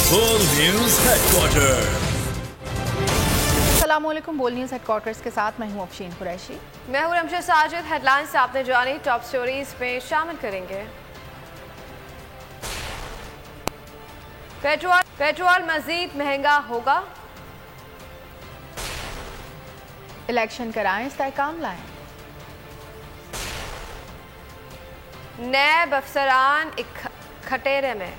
बोल news headquarter. अस्सलामुअलैकुम। बोल न्यूज हेडक्वार्टर्स के साथ मैं हूं अफशीन कुरैशी। मैं हूं रमशा साजिद। हेडलाइंस आपने जानी, टॉप स्टोरीज में शामिल करेंगे। पेट्रोल मजीद महंगा होगा, इलेक्शन कराएं, इस्तेहकाम लाएं। नैब अफसरान खटेरे में।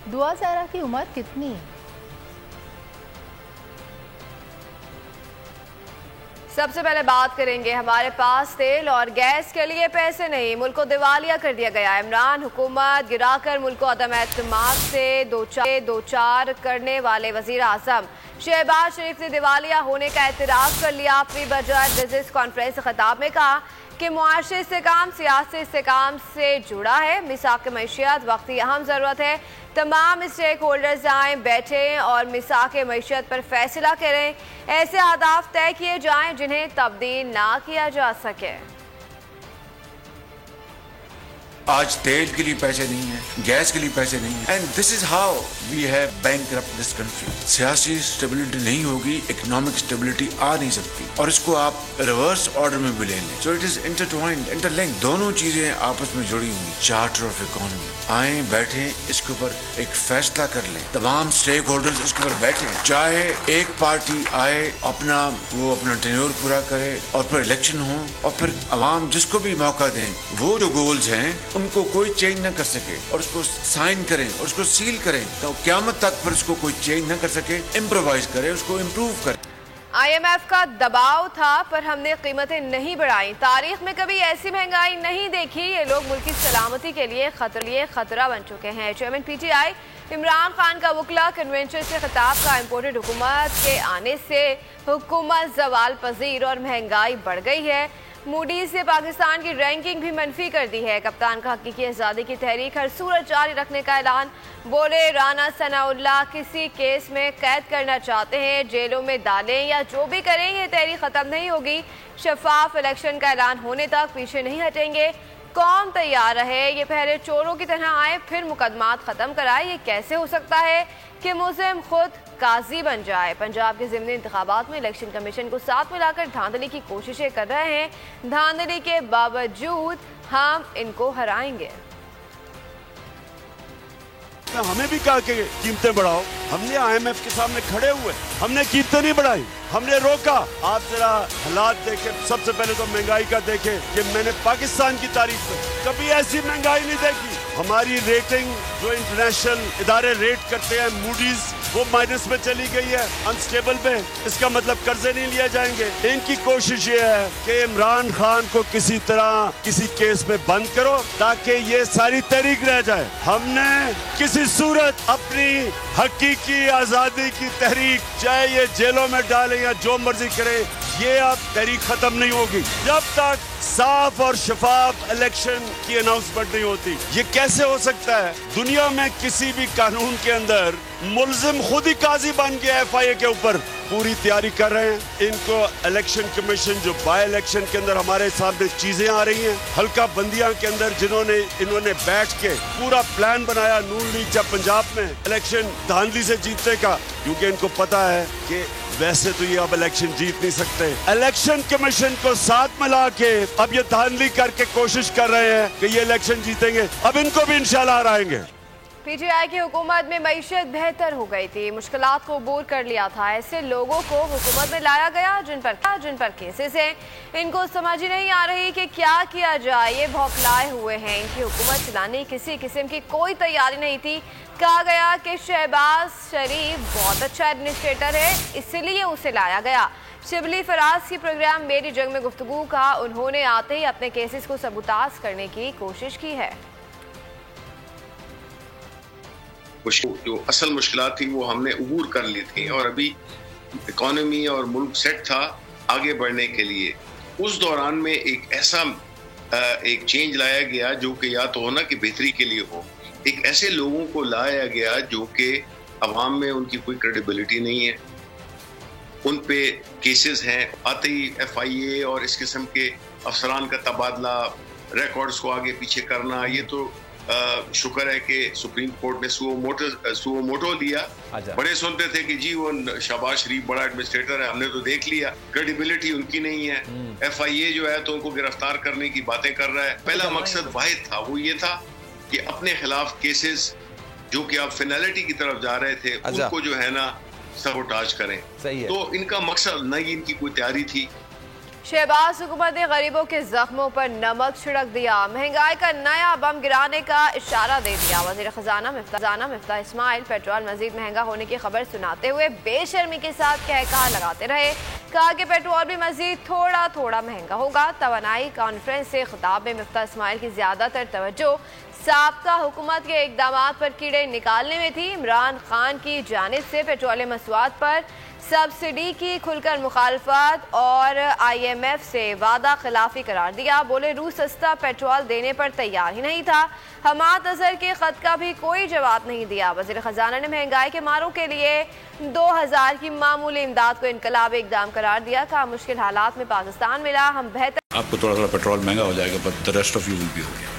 दुआ ज़हरा की उम्र कितनी? सबसे पहले बात करेंगे, हमारे पास तेल और गैस के लिए पैसे नहीं, मुल्क को दिवालिया कर दिया गया। इमरान हुकूमत गिराकर मुल्क को अदम एतमाद से दो चार करने वाले वजीर आजम शहबाज शरीफ ने दिवालिया होने का एतराफ़ कर लिया। प्री बजट बिजनेस कॉन्फ्रेंस खिताब में कहा कि मुआशरे इस्तेहकाम सियासी इस्तेहकाम से जुड़ा है। मिसाक मैशियत वक्ती अहम ज़रूरत है। तमाम स्टेक होल्डर्स आए, बैठें और मिसाक मैशियत पर फैसला करें। ऐसे अहदाफ तय किए जाएं जिन्हें तब्दील ना किया जा सके। आज तेल के लिए पैसे नहीं है, गैस के लिए पैसे नहीं है, and this is how we have bankrupt this country. सियासी स्टेबिलिटी नहीं होगी, इकोनॉमिक स्टेबिलिटी आ नहीं सकती, और इसको आप रिवर्स ऑर्डर में भी ले लें। So it is intertwined, interlinked, दोनों चीजें आपस में जुड़ी हुई। चार्टर ऑफ इकोनॉमी, आए बैठे इसके ऊपर एक फैसला कर लें, तमाम स्टेक होल्डर्स इसके ऊपर बैठे, चाहे एक पार्टी आए अपना टेन्योर पूरा करे और फिर इलेक्शन हो, और फिर अवाम जिसको भी मौका दें, वो जो गोल्स हैं उनको कोई चेंज न कर सके और उसको साइन करें और उसको सील करें, तो क़यामत तक फिर उसको कोई चेंज न कर सके, इम्प्रोवाइज करें, उसको इम्प्रूव करें। IMF का दबाव था पर हमने कीमतें नहीं बढ़ाई। तारीख में कभी ऐसी महंगाई नहीं देखी। ये लोग मुल्क की सलामती के लिए खतरा बन चुके हैं। चेयरमैन PTI इमरान खान का वकला कन्वेंशन से खिताब का इम्पोर्टेड हुकूमत के आने से हुकूमत जवाल पजीर और महंगाई बढ़ गई है। मूडीज ने पाकिस्तान की रैंकिंग भी मनफी कर दी है। कप्तान का हकीकी आज़ादी की तहरीक हर सूरत जारी रखने का ऐलान। बोले राना सनाउल्लाह किसी केस में कैद करना चाहते हैं, जेलों में डालें या जो भी करें, ये तहरीक ख़त्म नहीं होगी। शफाफ इलेक्शन का ऐलान होने तक पीछे नहीं हटेंगे। कौन तैयार रहे, ये पहले चोरों की तरह आए फिर मुकदमात ख़त्म कराए। ये कैसे हो सकता है कि मुज़िम खुद काजी बन जाए। पंजाब के ज़िमनी इंतखाबात में इलेक्शन कमीशन को साथ मिलाकर धांधली की कोशिशें कर रहे हैं। धांधली के बावजूद हम इनको हराएंगे। हमें भी कहा कि कीमतें बढ़ाओ, हमने IMF के सामने खड़े हुए, हमने कीमतें नहीं बढ़ाई, हमने रोका। आप जरा हालात देखें, सबसे पहले तो महंगाई का देखें कि मैंने पाकिस्तान की तारीख में कभी ऐसी महंगाई नहीं देखी। हमारी रेटिंग जो इंटरनेशनल इदारे रेट करते हैं, मूडीज, वो माइनस में चली गई है, अनस्टेबल पे। इसका मतलब कर्जे नहीं लिए जाएंगे। इनकी कोशिश ये है कि इमरान खान को किसी तरह किसी केस में बंद करो ताकि ये सारी तहरीक रह जाए। हमने किसी सूरत अपनी हकीकी आजादी की तहरीक, चाहे ये जेलों में डालें या जो मर्जी करें, ये अब तहरीक खत्म नहीं होगी जब तक साफ और शफाफ इलेक्शन की अनाउंसमेंट नहीं होती। ये कैसे हो सकता है? दुनिया में किसी भी कानून के अंदर मुल्जिम खुद ही काजी बन गया FIA के ऊपर। पूरी तैयारी कर रहे हैं। इनको इलेक्शन कमीशन जो बाय इलेक्शन के अंदर हमारे सामने चीजें आ रही हैं, हल्का बंदियां के अंदर इन्होंने बैठ के पूरा प्लान बनाया नून लीग या पंजाब में इलेक्शन धांधली से जीतने का, क्योंकि इनको पता है कि वैसे तो ये अब इलेक्शन जीत नहीं सकते। इलेक्शन कमीशन को साथ मिला के अब ये धांधली करके कोशिश कर रहे हैं कि ये इलेक्शन जीतेंगे। अब इनको भी इंशाल्लाह हराएंगे। PTI की हुकूमत में मईशत बेहतर हो गई थी, मुश्किलात को अबूर कर लिया था। ऐसे लोगों को हुकूमत में लाया गया जिन पर केसेस हैं। इनको समझ ही नहीं आ रही कि क्या किया जाए। ये भौखलाए हुए हैं। इनकी हुकूमत चलाने किसी किस्म की कोई तैयारी नहीं थी। कहा गया कि शहबाज शरीफ बहुत अच्छा एडमिनिस्ट्रेटर है, इसलिए उसे लाया गया। शिबली फराज की प्रोग्राम मेरी जंग में गुफ्तगू का उन्होंने आते ही अपने केसेस को सबूताज करने की कोशिश की है। जो असल मुश्किलात थी वो हमने अबूर कर ली थी, और अभी इकोनॉमी और मुल्क सेट था आगे बढ़ने के लिए। उस दौरान में एक ऐसा एक चेंज लाया गया जो कि या तो होना कि बेहतरी के लिए हो। एक ऐसे लोगों को लाया गया जो कि अवाम में उनकी कोई क्रेडिबिलिटी नहीं है, उन पे केसेस हैं, आते ही FIA और इस किस्म के अफसरान का तबादला, रिकॉर्ड्स को आगे पीछे करना, ये तो शुक्र है कि सुप्रीम कोर्ट ने सुओ मोटो दिया। बड़े सुनते थे कि जी वो शहबाज शरीफ बड़ा एडमिनिस्ट्रेटर है, हमने तो देख लिया, क्रेडिबिलिटी उनकी नहीं है, FIA जो है तो उनको गिरफ्तार करने की बातें कर रहा है। पहला मकसद वाहिद था, वो ये था कि अपने खिलाफ केसेस जो कि आप फिनालिटी की तरफ जा रहे थे उनको जो है ना सबोटाज करें। तो इनका मकसद न ही इनकी कोई तैयारी थी। शहबाज हुकूमत ने गरीबों के जख्मों पर नमक छिड़क दिया, महंगाई का नया बम गिराने का इशारा दे दिया। वज़ीर खजाना मिफ्ता इस्माइल पेट्रोल मजीद महंगा होने की खबर सुनाते हुए बेशर्मी के साथ कहा लगाते रहे। कहा कि पेट्रोल भी मजीद थोड़ा थोड़ा महंगा होगा। तवानाई कॉन्फ्रेंस से खिताब में मिफ्ता इस्माइल की ज्यादातर तवज्जो साबका हुकूमत के इकदामात पर कीड़े निकालने में थी। इमरान खान की जानिब से पेट्रोलियम मसवाद पर सब्सिडी की खुलकर मुखालफत और IMF से वादा खिलाफी करार दिया। बोले रूस सस्ता पेट्रोल देने पर तैयार ही नहीं था। हमाद अजहर के खत का भी कोई जवाब नहीं दिया। वज़ीर खजाना ने महंगाई के मारों के लिए 2000 की मामूली इमदाद को इनकलाबी इकदाम करार दिया। कहा मुश्किल हालात में पाकिस्तान मिला, हम बेहतर। आपको थोड़ा थोड़ा पेट्रोल महंगा हो जाएगा, but the rest of you will be हो गया।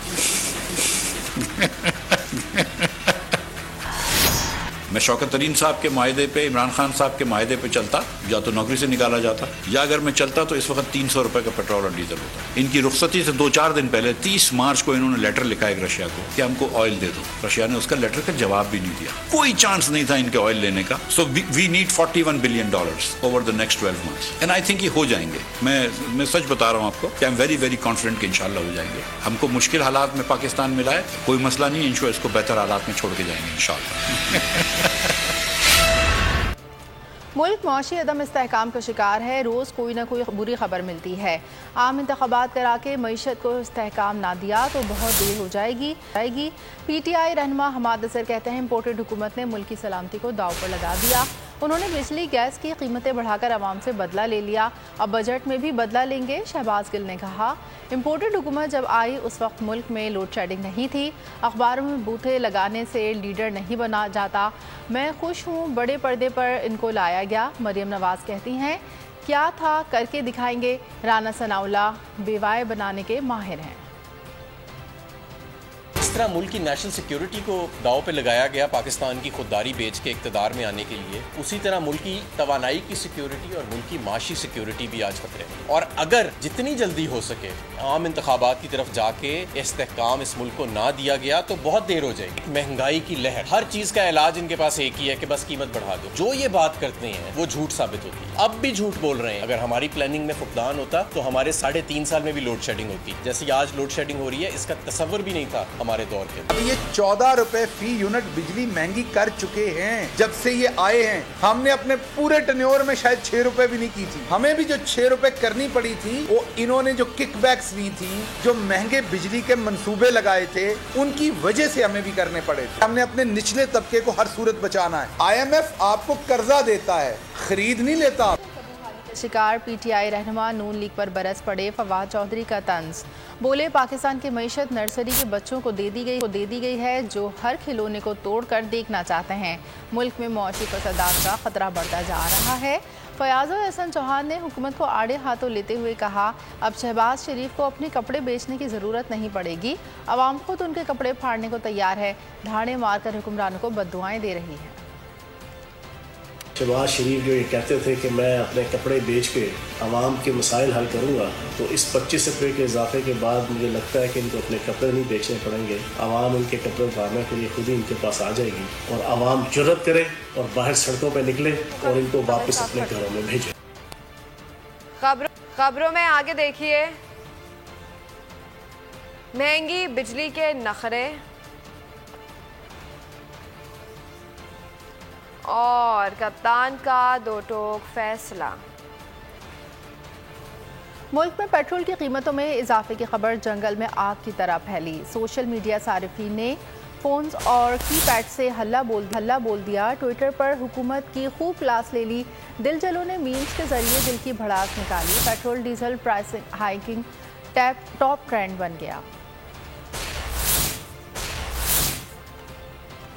मैं शौकत तरीन साहब के मायदे पे, इमरान खान साहब के मायदे पे चलता, या तो नौकरी से निकाला जाता, या अगर मैं चलता तो इस वक्त 300 रुपए का पेट्रोल और डीजल होता। इनकी रुखसती से 2-4 दिन पहले 30 मार्च को इन्होंने लेटर लिखा है रशिया को कि हमको ऑयल दे दो। रशिया ने उसका लेटर का जवाब भी नहीं दिया। कोई चांस नहीं था इनके ऑयल लेने का। So we need $41 billion over the next 12 months and I think ये हो जाएंगे। मैं सच बता रहा हूँ आपको कि I am very very confident कि इंशाल्लाह हो जाएंगे। हमको मुश्किल हालात में पाकिस्तान मिला है, कोई मसला नहीं, इंशाल्लाह इसको बेहतर हालात में छोड़ के जाएंगे इंशाल्लाह। मुल्क मुआशी अदम इस्तेहकाम का शिकार है। रोज़ कोई ना कोई बुरी खबर मिलती है। आम इंतखाबात करा के मईशत को इस्तेहकाम ना दिया तो बहुत देर हो जाएगी। PTI रहनुमा हमाद अजहर कहते हैं इम्पोर्टेड हुकूमत ने मुल्क की सलामती को दाव पर लगा दिया। उन्होंने बिजली गैस की कीमतें बढ़ाकर आवाम से बदला ले लिया, अब बजट में भी बदला लेंगे। शहबाज गिल ने कहा इम्पोर्टेड हुकूमत जब आई उस वक्त मुल्क में लोड शेडिंग नहीं थी, अखबारों में बूथे लगाने से लीडर नहीं बना जाता। मैं खुश हूँ बड़े पर्दे पर इनको लाया गया। मरियम नवाज कहती हैं क्या था करके दिखाएंगे। राना सनाउल्लाह बेवाए बनाने के माहिर हैं। जिस तरह मुल्क की नेशनल सिक्योरिटी को दाव पे लगाया गया पाकिस्तान की खुददारी बेच के इक़्तिदार में आने के लिए, उसी तरह मुल्क की तवानाई की सिक्योरिटी और मुल्क की माशी सिक्योरिटी भी आज खतरे में। और अगर जितनी जल्दी हो सके आम इंतखाबात की तरफ जाके इस्तेहकाम इस मुल्क को ना दिया गया तो बहुत देर हो जाएगी। महंगाई की लहर, हर चीज़ का इलाज इनके पास एक ही है कि बस कीमत बढ़ा दो। जो ये बात करते हैं वो झूठ साबित होती है। अब भी झूठ बोल रहे हैं। अगर हमारी प्लानिंग में फुकदान होता तो हमारे 3.5 साल में भी लोड शेडिंग होती। जैसी आज लोड शेडिंग हो रही है, इसका तसव्वुर भी नहीं था हमारे दौर के। अब ये 14 रुपए फी यूनिट बिजली महंगी कर चुके हैं जब से ये आए हैं। हमने अपने पूरे टेन्योर में शायद 6 रुपए भी नहीं की थी। हमें भी जो 6 रुपए करनी पड़ी थी वो इन्होंने जो किकबैक्स ली थी, जो महंगे बिजली के मंसूबे लगाए थे, उनकी वजह से हमें भी करने पड़े थे। हमने अपने निचले तबके को हर सूरत बचाना है। IMF आपको कर्जा देता है, खरीद नहीं लेता। शिकार PTI रहनुमा नून लीग पर बरस पड़े। फवाद चौधरी का तंज, बोले पाकिस्तान की मईशत नर्सरी के बच्चों को दे दी गई है जो हर खिलौने को तोड़कर देखना चाहते हैं। मुल्क में मौशी फसादात का खतरा बढ़ता जा रहा है। फयाज हसन चौहान ने हुकूमत को आड़े हाथों लेते हुए कहा अब शहबाज शरीफ को अपने कपड़े बेचने की ज़रूरत नहीं पड़ेगी, आवाम खुद उनके कपड़े फाड़ने को तैयार है। ढाणे मारकर हुक्मरानों को बद्दुआएं दे रही है। शहबाज शरीफ जो ये कहते थे कि मैं अपने कपड़े बेच के आवाम के मसाइल हल करूँगा, तो इस 25 रुपये के इजाफे के बाद मुझे लगता है कि इनको अपने कपड़े नहीं बेचने पड़ेंगे। आवाम उनके कपड़े उतारने के लिए खुद ही इनके पास आ जाएगी और आवाम जुर्रत करे और बाहर सड़कों पर निकले और इनको वापस अपने घरों में भेजे। खबरों में आगे देखिए, महंगी बिजली के नखरे और कप्तान का दो टोक फैसला। मुल्क में पेट्रोल की कीमतों में इजाफे की खबर जंगल में आग की तरह फैली। सोशल मीडिया सारिफीन ने फ़ोन्स और कीपैड से हल्ला बोल दिया। ट्विटर पर हुकूमत की खूब क्लास ले ली। दिलजलों ने मीम्स के जरिए दिल की भड़ास निकाली। Petrol diesel price hiking top trend बन गया।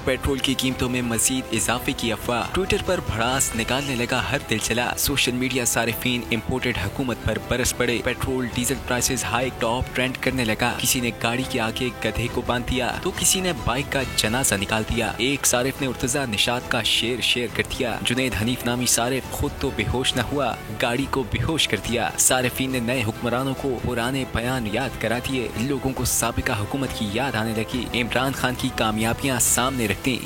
पेट्रोल की कीमतों में मजीद इजाफे की अफवाह। ट्विटर पर भड़ास निकालने लगा हर दिलचला। सोशल मीडिया सारिफीन इम्पोर्टेड हुकूमत पर बरस पड़े। Petrol diesel prices high top trend करने लगा। किसी ने गाड़ी के आगे गधे को बांध दिया तो किसी ने बाइक का जनाजा निकाल दिया। एक सारिफ ने उर्तजा निशात का शेयर कर दिया। जुनैद हनीफ नामी सारिफ खुद तो बेहोश न हुआ, गाड़ी को बेहोश कर दिया। सारिफीन ने नए हुक्मरानों को पुराने बयान याद करा दिए। लोगों को साबिका हुकूमत की याद आने लगी। इमरान खान की कामयाबियां सामने रखती।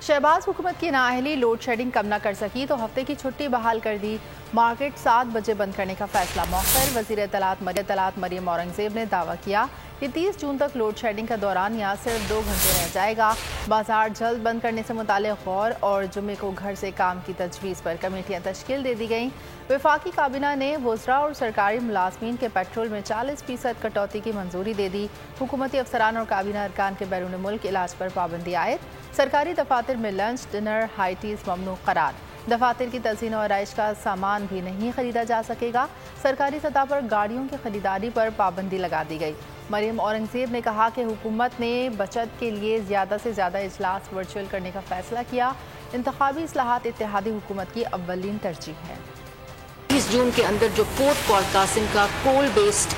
शहबाज हुकूमत की नाअहली लोड शेडिंग कम न कर सकी तो हफ्ते की छुट्टी बहाल कर दी। मार्केट 7 बजे बंद करने का फैसला मौखर। वज़ीर इत्तलात मरियम औरंगज़ेब ने दावा किया कि 30 जून तक लोड शेडिंग का दौरान यहाँ सिर्फ 2 घंटे रह जाएगा। बाजार जल्द बंद करने से मुताल्लिक़ गौर और जुमे को घर से काम की तजवीज़ पर कमेटियाँ तश्कील दे दी गईं। वफाकी काबीना ने वज़रा और सरकारी मुलाजमीन के पेट्रोल में 40% कटौती की मंजूरी दे दी। हुकूमती अफसरान और काबीना अरकान के बैरून मुल्क इलाज पर पाबंदी आयद। सरकारी दफातर में लंच डिनर हाई टीज़ ममनू करार। दफातर की तज़ीन और आइश का सामान भी नहीं खरीदा जा सकेगा। सरकारी सतह पर गाड़ियों की खरीदारी पर पाबंदी लगा दी गई। मरियम औरंगज़ेब ने कहा कि हुकूमत ने बचत के लिए ज़्यादा से ज़्यादा इजलास वर्चुअल करने का फैसला किया। इंतखाबी इस्लाहात इत्तेहादी हुकूमत की अव्वलीन तरजीह है। 30 जून के अंदर जो पोर्ट कासिम का कोल बेस्ड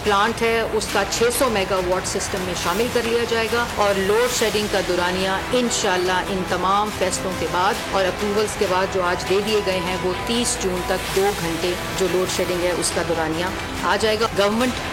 प्लांट है उसका 600 मेगावाट सिस्टम में शामिल कर लिया जाएगा और लोड शेडिंग का दौरानिया इंशाल्लाह इन तमाम फैसलों के बाद और अप्रूवल्स के बाद जो आज दे दिए गए हैं वो 30 जून तक 2 घंटे जो लोड शेडिंग है उसका दौरानिया आ जाएगा। गवर्नमेंट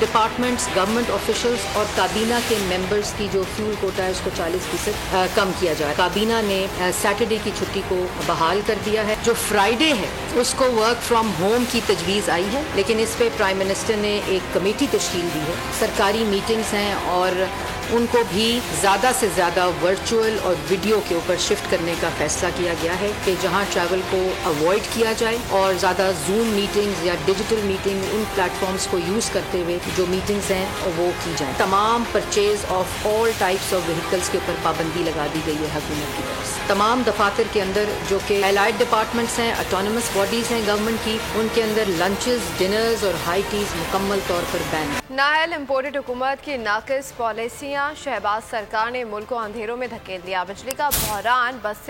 डिपार्टमेंट्स, गवर्नमेंट ऑफिशियल्स और काबीना के मेंबर्स की जो फ्यूल कोटा है उसको 40% कम किया जाए। काबीना ने सैटरडे की छुट्टी को बहाल कर दिया है। जो फ्राइडे है उसको वर्क फ्रॉम होम की तजवीज़ आई है, लेकिन इस पे प्राइम मिनिस्टर ने एक कमेटी तश्कील दी है। सरकारी मीटिंग्स हैं और उनको भी ज़्यादा से ज़्यादा वर्चुअल और वीडियो के ऊपर शिफ्ट करने का फैसला किया गया है कि जहां ट्रैवल को अवॉइड किया जाए और ज़्यादा जूम मीटिंग्स या डिजिटल मीटिंग इन प्लेटफॉर्म्स को यूज़ करते हुए जो मीटिंग्स हैं वो की जाए। तमाम purchase of all types of vehicles के ऊपर पाबंदी लगा दी गई है हुकूमत की तरफ से। तमाम दफातर के अंदर जो कि एलाइड डिपार्टमेंट्स हैं, ऑटोनमस बॉडीज़ हैं गवर्नमेंट की, उनके अंदर लंचेस, डिनर्स और हाई टीज़ मुकम्मल तौर पर बैन है। नाहल इम्पोर्टेड हुकूमत की नाकिस पॉलिसियाँ। शहबाज सरकार ने मुल्क को अंधेरों में धकेल दिया। बिजली का बहरान बस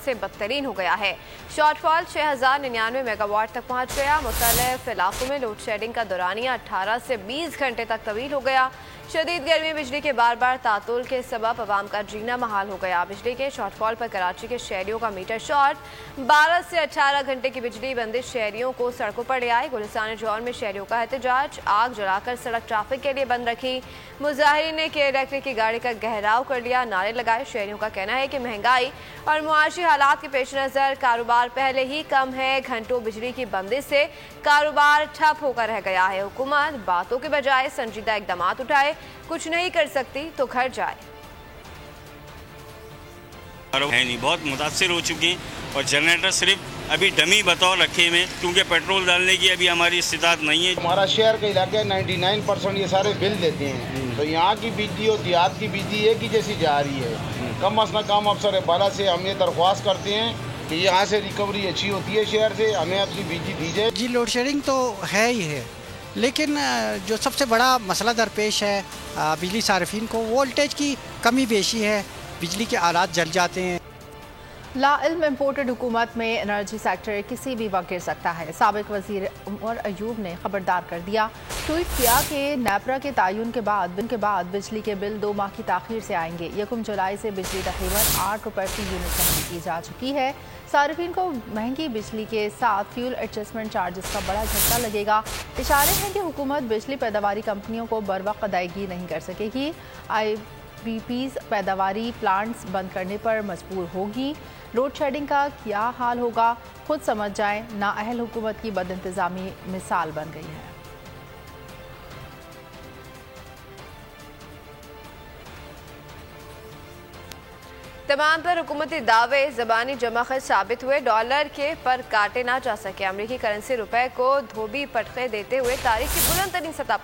से बदतरीन हो गया है। शॉर्टफॉल 6099 मेगावाट तक पहुँच गया। मुख्तलिफ इलाकों में लोड शेडिंग का दौरानिया 18 से 20 घंटे तक तवील हो गया। शदीद गर्मी बिजली के बार बार तातुल के सबब अवाम का जीना महाल हो गया। बिजली के शॉर्टफॉल पर कराची के शहरियों का मीटर शॉर्ट। 12 से 18 घंटे की बिजली बंदिश शहरियों को सड़कों पर ले आई। गुलिस्तान जौहर में शहरियों का एहतजाज। आग जलाकर सड़क ट्रैफिक के लिए बंद रखी। मुजाहिरीन ने के इलेक्ट्रिक की गाड़ी का घेराव कर लिया, नारे लगाए। शहरियों का कहना है कि महंगाई और मुआशी हालात के पेश नज़र कारोबार पहले ही कम है। घंटों बिजली की बंदिश से कारोबार ठप होकर रह गया है। हुकूमत बातों के बजाय संजीदा इकदाम उठाए। कुछ नहीं कर सकती तो घर जाए। है नहीं, बहुत मुतासिर हो चुके हैं और जनरेटर सिर्फ अभी डमी बतौर रखे हुए क्योंकि पेट्रोल डालने की अभी हमारी इस्तिताअत नहीं है। हमारा शहर का इलाका 99% ये सारे बिल देते हैं, तो यहाँ की बिजली और देहात की बिजली एक ही जैसी जा रही है। कम अज़ कम अफसर बाला से हम ये दरख्वास्त करते हैं कि यहाँ से रिकवरी अच्छी होती है शहर से, हमें अपनी बिजली दी जाए। जी लोड शेडिंग तो है ही है, लेकिन जो सबसे बड़ा मसला दरपेश है बिजली सार्फिन को वोल्टेज की कमी बेशी है। बिजली के आलात जल जाते हैं। लाइल्म इम्पोर्टेड हुकूमत में एनर्जी सेक्टर किसी भी वक्त गिर सकता है। साबिक वजीर उमर अयूब ने खबरदार कर दिया। ट्वीट किया कि नेपरा के तयन के बाद बिजली के बिल 2 माह की ताखीर से आएंगे। 1 जुलाई से बिजली तकरीबन 8 रुपये फी यूनिट महंगी की जा चुकी है। सार्फिन को महंगी बिजली के साथ फ्यूल एडजस्टमेंट चार्जेस का बड़ा झटका लगेगा। इशारे हैं कि हुकूमत बिजली पैदावारी कंपनियों को बरवक्त अदायगी नहीं कर सकेगी। IPPs पैदावारी प्लांट्स बंद करने पर मजबूर होगी। लोड शेडिंग का क्या हाल होगा खुद समझ जाएं। नाअहल हुकूमत की बदइंतजामी मिसाल बन गई है। तमाम पर हुकूमती दावे ज़बानी जमाखत साबित हुए। डॉलर के पर काटे ना जा सके। अमरीकी करेंसी रुपए को धोबी पटखे देते हुए तारीख की बुलंद तरीन सतह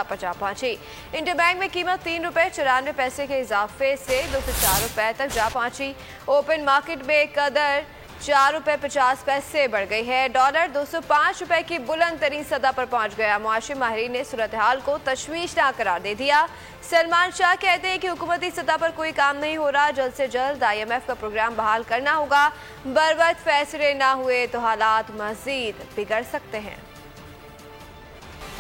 पर जा पहुंची। इंटरबैंक में कीमत 3 रुपये 94 पैसे के इजाफे से 204 रुपये तक जा पहुंची। ओपन मार्केट में कदर ₹4.50 बढ़ गई है। डॉलर 205 रुपए की बुलंद तरीन सतह पर पहुंच गया। मुआशी माहिरीन ने सूरत हाल को तशवीशनाक करार दे दिया। सलमान शाह कहते हैं कि हुकूमती सतह पर कोई काम नहीं हो रहा, जल्द से जल्द IMF का प्रोग्राम बहाल करना होगा। बर वक्त फैसले ना हुए तो हालात मजीद बिगड़ सकते हैं।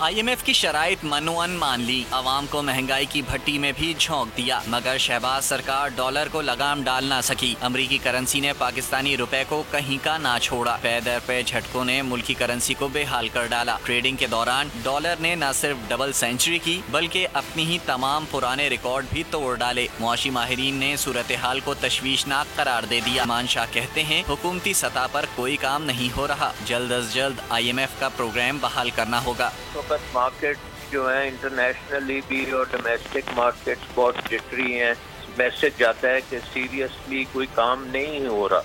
IMF की शराइत मनोअन मान ली, आवाम को महंगाई की भट्टी में भी झोंक दिया, मगर शहबाज सरकार डॉलर को लगाम डाल ना सकी। अमरीकी करेंसी ने पाकिस्तानी रुपए को कहीं का ना छोड़ा। पे दर पे झटकों ने मुल्की करेंसी को बेहाल कर डाला। ट्रेडिंग के दौरान डॉलर ने न सिर्फ डबल सेंचुरी की, बल्कि अपनी ही तमाम पुराने रिकॉर्ड भी तोड़ डाले। मुआशी माहिरीन ने सूरत हाल को तशवीशनाक करार दे दिया। सलमान शाह कहते हैं हुकूमती सतह पर कोई काम नहीं हो रहा, जल्द अज जल्द IMF का प्रोग्राम बहाल करना होगा। मार्केट जो है इंटरनेशनली भी और डोमेस्टिक मार्केट्स बहुत जिटरी हैं। मैसेज जाता है कि सीरियसली कोई काम नहीं हो रहा,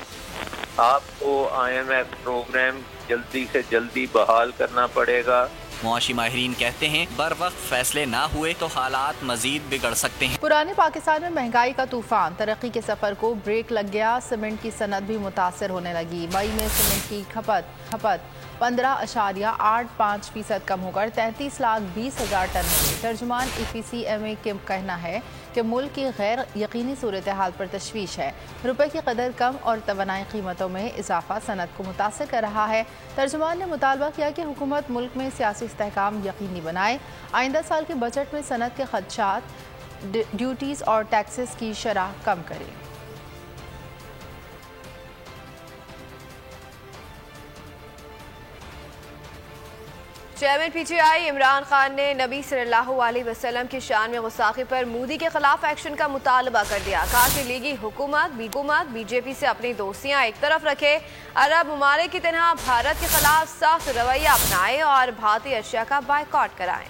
आपको IMF प्रोग्राम जल्दी से जल्दी बहाल करना पड़ेगा। मुआशी माहिरीन कहते हैं बर वक्त फैसले ना हुए तो हालात मजीद बिगड़ सकते हैं। पुराने पाकिस्तान में महंगाई का तूफान, तरक्की के सफर को ब्रेक लग गया। सीमेंट की सनत भी मुतासर होने लगी। मई में सीमेंट की खपत 15.85% कम होकर 33,20,000 टन हो गई। तर्जुमान EPCMA के कहना है कि मुल्क की गैर यकीनी सूरत हाल पर तशवीश है। रुपए की कदर कम और तवानाई कीमतों में इजाफा सनत को मुतासर कर रहा है। तर्जुमान ने मुतालबा किया कि हुकूमत मुल्क में सियासी इस्तेहकाम यकीनी बनाए। आइंदा साल के बजट में सनत के खदशात, ड्यूटीज़ और टैक्सेस की शरह कम करे। चेयरमैन PTI इमरान खान ने नबी सल्लल्लाहु अलैहि वसल्लम की शान में गुस्ताखी पर मोदी के खिलाफ एक्शन का मुतालबा कर दिया। कहा कि लीगी हुकूमत BJP से अपनी दोस्तियां एक तरफ रखे, अरब ममालिक की तरह भारत के खिलाफ सख्त रवैया अपनाए और भारतीय अशिया का बायकॉट कराएं।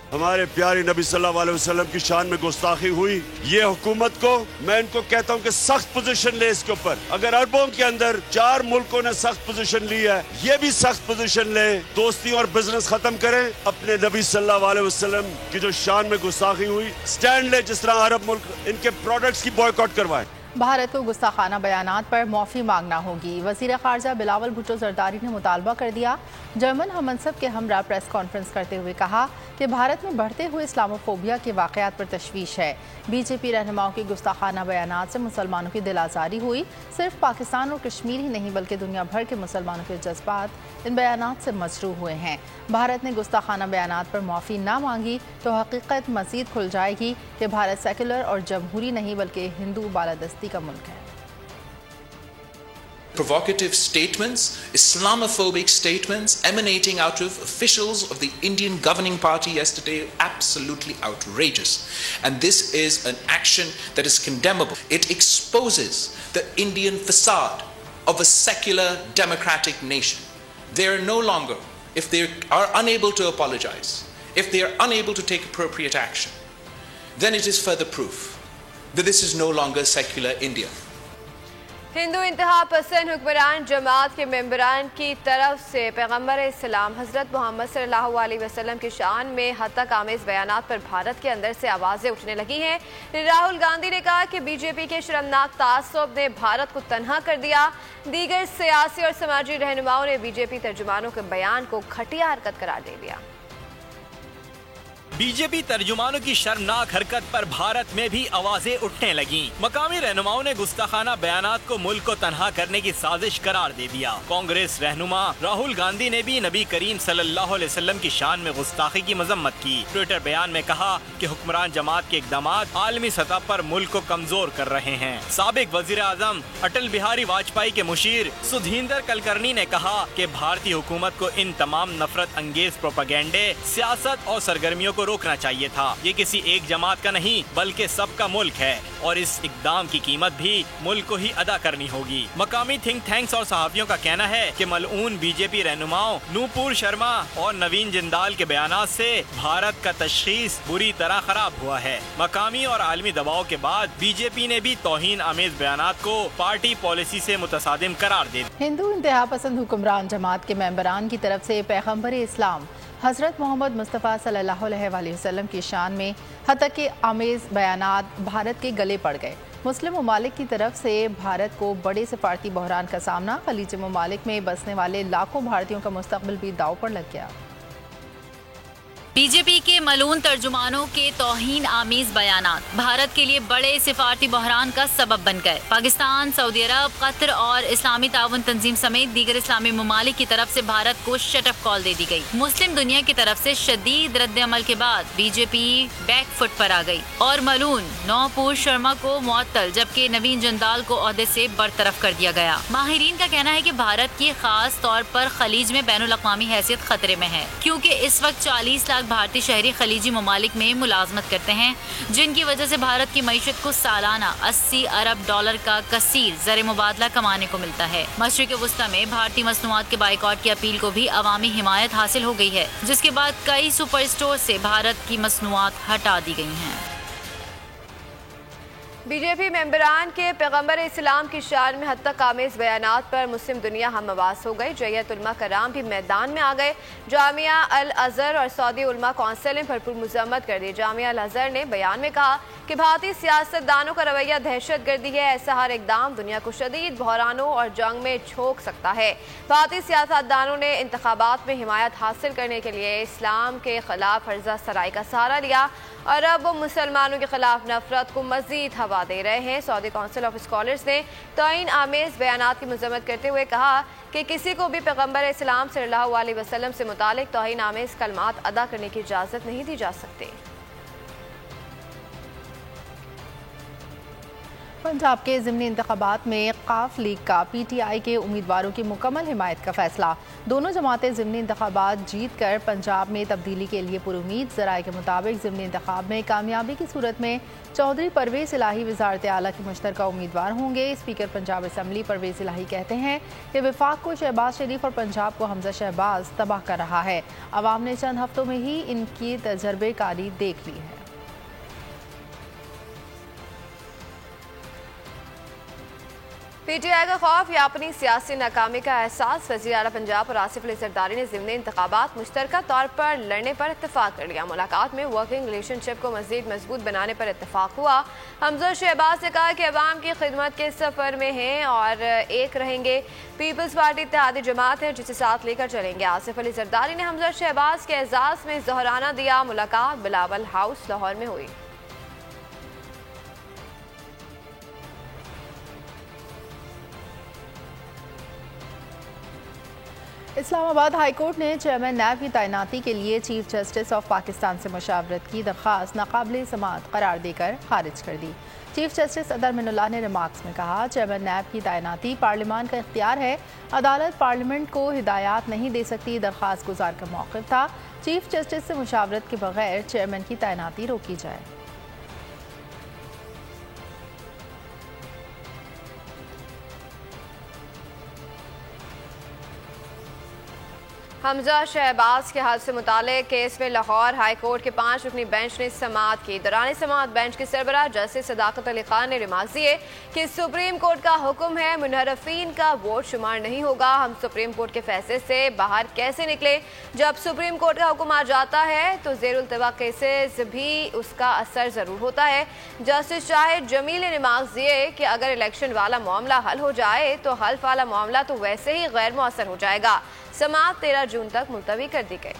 हमारे प्यारे नबी सल्लल्लाहु अलैहि वसल्लम की शान में गुस्ताखी हुई। ये हुकूमत को मैं इनको कहता हूँ कि सख्त पोजीशन ले इसके ऊपर। अगर अरबों के अंदर 4 मुल्कों ने सख्त पोजीशन ली है, ये भी सख्त पोजीशन ले, दोस्ती और बिजनेस खत्म करें। अपने नबी सल्लल्लाहु अलैहि वसल्लम की जो शान में गुस्ताखी हुई, स्टैंड ले, जिस तरह अरब मुल्क इनके प्रोडक्ट्स की बॉयकॉट करवाएं। भारत को गुस्ताखाना बयानात पर माफ़ी मांगना होगी। वज़ीर ख़ारजा बिलावल भुट्टो ज़रदारी ने मुतालबा कर दिया। जर्मन हममनसब के हमरा प्रेस कॉन्फ्रेंस करते हुए कहा कि भारत में बढ़ते हुए इस्लामोफोबिया के वाक़यात पर तशवीश है। BJP रहनुमाओं की गुस्ताखाना बयानात से मुसलमानों की दिल आज़ारी हुई। सिर्फ पाकिस्तान और कश्मीर ही नहीं बल्कि दुनिया भर के मुसलमानों के जज्बात इन बयानात से मजरूह हुए हैं। भारत ने गुस्ताखाना बयानात पर माफ़ी ना मांगी तो हकीकत मज़ीद खुल जाएगी कि भारत सेकुलर और जमहूरी नहीं बल्कि हिंदू बालादस्ती का मुल्क है। Provocative statements, Islamophobic statements emanating out of officials of the Indian governing party yesterday, absolutely outrageous. And this is an action that is condemnable. It exposes the Indian facade of a secular democratic nation. They are no longer, if they are unable to apologize, if they are unable to take appropriate action, then it is further proof that this is no longer secular India. Hindu इंतहा पसंद हुक्मरान जमात के मेंबरान की तरफ से पैगम्बर इस्लाम हज़रत मोहम्मद सल्लल्लाहु अलैहि वसल्लम की शान में हत्तक आमेज़ बयानात पर भारत के अंदर से आवाज़ें उठने लगी हैं। राहुल गांधी ने कहा कि BJP के शर्मनाक तासुब ने भारत को तन्हा कर दिया। दीगर सियासी और समाजी रहनुमाओं ने BJP तर्जुमानों के बयान को घटिया हरकत करार दे दिया। BJP तर्जुमानों की शर्मनाक हरकत पर भारत में भी आवाजें उठने लगी। मकामी रहनुमाओं ने गुस्ताखाना बयानात को मुल्क को तनहा करने की साजिश करार दे दिया। कांग्रेस रहनुमा राहुल गांधी ने भी नबी करीम सल्लल्लाहु अलैहि वसल्लम की शान में गुस्ताखी की मजम्मत की। ट्विटर बयान में कहा कि हुक्मरान जमात के इकदाम आलमी सतह पर मुल्क को कमजोर कर रहे हैं। साबिक वजीर आजम अटल बिहारी वाजपेयी के मुशीर सुधींदर कुलकर्णी ने कहा कि भारतीय हुकूमत को इन तमाम नफरत अंगेज प्रोपेगेंडे, सियासत और सरगर्मियों को रोकना चाहिए था। ये किसी एक जमात का नहीं बल्कि सबका मुल्क है और इस इकदाम की कीमत भी मुल्क को ही अदा करनी होगी। मकामी थिंक टैंक्स और सहाफियों का कहना है कि मलऊन BJP रहनुमाओं नूपुर शर्मा और नवीन जिंदाल के बयानात से भारत का तशखीस बुरी तरह खराब हुआ है। मकामी और आलमी दबाव के बाद BJP ने भी तौहीन आमेज बयानात को पार्टी पॉलिसी से मुतसादिम करार दे दिया। हिंदू इंतहा पसंद हुक्मरान जमात के मेंबरान की तरफ से पैगम्बर इस्लाम हज़रत मोहम्मद मुस्तफ़ा सल्लल्लाहु अलैहि वसल्लम की शान में हत्तक आमेज़ बयानात भारत के गले पड़ गए। मुस्लिम ममालिक की तरफ से भारत को बड़े सिफारती बहरान का सामना। खलीजी ममालिक में बसने वाले लाखों भारतीयों का मुस्तकबिल भी दांव पर लग गया। बीजेपी के मलून तर्जुमानों के तौहीन आमीज बयानात भारत के लिए बड़े सिफारती बहरान का सबब बन गए। पाकिस्तान, सऊदी अरब, कतर और इस्लामी ताउन तंजीम समेत दीगर इस्लामी ममालिक की तरफ से भारत को शट अप कॉल दे दी गई। मुस्लिम दुनिया की तरफ से शदीद रद्द अमल के बाद बीजेपी बैकफुट पर आ गई और मलून नौपुर शर्मा को मुअत्तल जबकि नवीन जंदाल को ओहदे से बरतरफ कर दिया गया। माहिरीन का कहना है कि भारत की खास तौर पर खलीज में बैनुल अक़वामी हैसियत खतरे में है, क्योंकि इस वक्त 40 लाख भारतीय शहरी खलीजी ममालिक में मुलाजमत करते हैं, जिनकी वजह से भारत की मईशत को सालाना 80 अरब डॉलर का कसीर ज़र मुबादला कमाने को मिलता है। मशरिक़ वस्ता में भारतीय मसनूआत के बाइकआउट की अपील को भी अवामी हिमायत हासिल हो गई है, जिसके बाद कई सुपर स्टोर से भारत की मसनूआत हटा दी गई हैं। बीजेपी मेंबरान के पैगम्बर इस्लाम की शान में हद तक आमेज़ बयानात पर मुस्लिम दुनिया हम आवाज़ हो गई। जैयत उलमा कराम भी मैदान में आ गए। जामिया अल अज़हर और सऊदी उलमा कौंसिल ने भरपूर मज़म्मत कर दी। जामिया अल अज़हर ने बयान में कहा कि भारतीय सियासतदानों का रवैया दहशतगर्दी है। ऐसा हर इकदाम दुनिया को शदीद बहरानों और जंग में झोंक सकता है। भारतीय सियासतदानों ने इंतखाबात में हिमायत हासिल करने के लिए इस्लाम के खिलाफ फर्जा सराई का सहारा लिया और अब वो मुसलमानों के खिलाफ नफरत को मजीद हवा दे रहे हैं। सऊदी काउंसिल ऑफ स्कॉलर्स ने तौहीन आमेज़ बयानात की मजम्मत करते हुए कहा कि किसी को भी पैगम्बर इस्लाम सल्लल्लाहु अलैहि वसल्लम से मुतालिक तौहीन आमेज़ कलमात अदा करने की इजाज़त नहीं दी जा सकती। पंजाब के ज़िमनी इंतखाबात में काफ लीग का PTI के उम्मीदवारों की मुकम्मल हिमायत का फैसला। दोनों जमातें ज़िमनी इंतखाबात जीत कर पंजाब में तब्दीली के लिए पुरुमीद। ज़राए के मुताबिक ज़िमनी इंतखाब में कामयाबी की सूरत में चौधरी परवेज़ इलाही वज़ारत आला के मुश्तरका उम्मीदवार होंगे। स्पीकर पंजाब असम्बली परवेज़ इलाही कहते हैं कि वफाक को शहबाज शरीफ और पंजाब को हमजा शहबाज तबाह कर रहा है। अवाम ने चंद हफ्तों में ही इनकी तजर्बेकारी देख ली है। PTI का खौफ या अपनी सियासी नाकामी का एहसास। वज़ीर आला पंजाब और आसिफ अली ज़रदारी ने ज़िमनी इंतखाबात मुश्तरका तौर पर लड़ने पर इत्तफाक कर लिया। मुलाकात में वर्किंग रिलेशनशिप को मज़ीद मजबूत बनाने पर इत्तफाक हुआ। हमजा शहबाज ने कहा कि अवाम की खिदमत के सफ़र में हैं और एक रहेंगे। पीपल्स पार्टी इत्तेहादी जमात है जिसे साथ लेकर चलेंगे। आसिफ अली ज़रदारी ने हमजा शहबाज के एजाज़ में ज़हराना दिया। मुलाकात बिलावल हाउस लाहौर में हुई। इस्लामाबाद हाई कोर्ट ने चेयरमैन नैब की तैनाती के लिए चीफ जस्टिस ऑफ पाकिस्तान से मशावरत की दरख्वास्त नाकाबिल समाअत करार देकर खारिज कर दी। चीफ जस्टिस अदर मिनुल्लाह ने रिमार्क्स में कहा, चेयरमैन नैब की तैनाती पार्लियामान का इख्तियार है। अदालत पार्लियामेंट को हिदायत नहीं दे सकती। दरख्वास्त गुजार का मौक़िफ़ था चीफ जस्टिस से मशावरत के बगैर चेयरमैन की तैनाती रोकी जाए। हमजा शहबाज के हादसे से मुतालिक केस में लाहौर हाई कोर्ट के 5 रुकनी बेंच ने समाअत की। दौरान समाअत बेंच के सरबराह जस्टिस सदाकत अली खान ने रिमार्क दिए कि सुप्रीम कोर्ट का हुक्म है, मुनहरफीन का वोट शुमार नहीं होगा। हम सुप्रीम कोर्ट के फैसले से बाहर कैसे निकले? जब सुप्रीम कोर्ट का हुक्म आ जाता है तो ज़ेरुल-तबा केसेस भी उसका असर ज़रूर होता है। जस्टिस शाहिद जमील ने रिमार्क दिए कि अगर इलेक्शन वाला मामला हल हो जाए तो हल्फ वाला मामला तो वैसे ही गैर मुअस्सर हो जाएगा। समाअत 13 जून तक मुलतवी कर दी गई।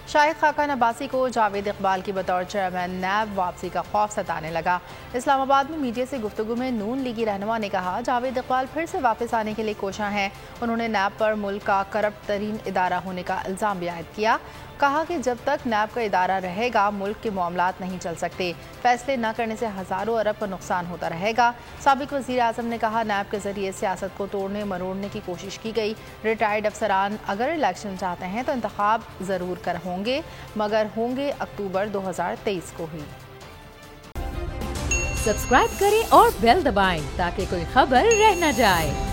शाहिद खाकान अब्बासी को जावेद इकबाल की बतौर चेयरमैन नैब वापसी का खौफ सताने लगा। इस्लामाबाद में मीडिया से गुफ्तगू में नून लीगी रहनुमा ने कहा, जावेद इकबाल फिर से वापस आने के लिए कोशां हैं। उन्होंने नैब पर मुल्क का करप्ट तरीन इदारा होने का इल्ज़ाम भी आयद किया। कहा कि जब तक नैब का इदारा रहेगा मुल्क के मामलात नहीं चल सकते। फैसले न करने से हज़ारों अरब का नुकसान होता रहेगा। साबिक वज़ीर आज़म ने कहा, नैब के ज़रिए सियासत को तोड़ने मरोड़ने की कोशिश की गई। रिटायर्ड अफसरान अगर इलेक्शन चाहते हैं तो इंतखाब ज़रूर कर होंगे, मगर होंगे अक्टूबर 2023 को ही। सब्सक्राइब करें और बेल दबाएं ताकि कोई खबर रह न जाए।